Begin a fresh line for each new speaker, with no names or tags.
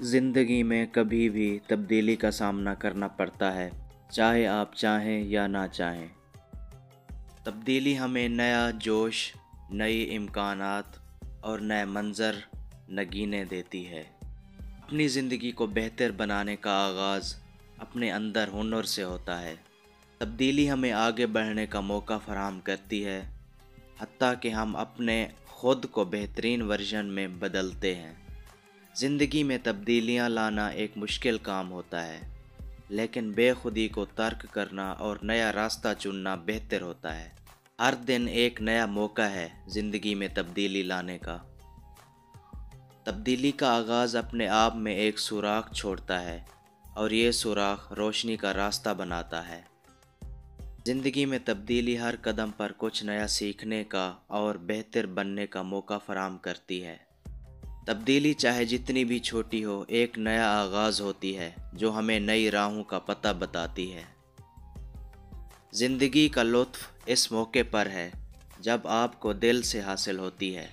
زندگی میں کبھی بھی تبدیلی کا سامنا کرنا پڑتا ہے، چاہے آپ چاہیں یا نہ چاہیں۔ تبدیلی ہمیں نیا جوش، نئی امکانات اور نئے منظر نگینے دیتی ہے۔ اپنی زندگی کو بہتر بنانے کا آغاز اپنے اندر ہنر سے ہوتا ہے۔ تبدیلی ہمیں آگے بڑھنے کا موقع فراہم کرتی ہے، حتیٰ کہ ہم اپنے خود کو بہترین ورژن میں بدلتے ہیں۔ زندگی میں تبدیلیاں لانا ایک مشکل کام ہوتا ہے، لیکن بے خودی کو ترک کرنا اور نیا راستہ چننا بہتر ہوتا ہے۔ ہر دن ایک نیا موقع ہے زندگی میں تبدیلی لانے کا۔ تبدیلی کا آغاز اپنے آپ میں ایک سوراخ چھوڑتا ہے اور یہ سوراخ روشنی کا راستہ بناتا ہے۔ زندگی میں تبدیلی ہر قدم پر کچھ نیا سیکھنے کا اور بہتر بننے کا موقع فراہم کرتی ہے۔ تبدیلی چاہے جتنی بھی چھوٹی ہو، ایک نیا آغاز ہوتی ہے جو ہمیں نئی راہوں کا پتہ بتاتی ہے۔ زندگی کا لطف اس موقع پر ہے جب آپ کو دل سے حاصل ہوتی ہے۔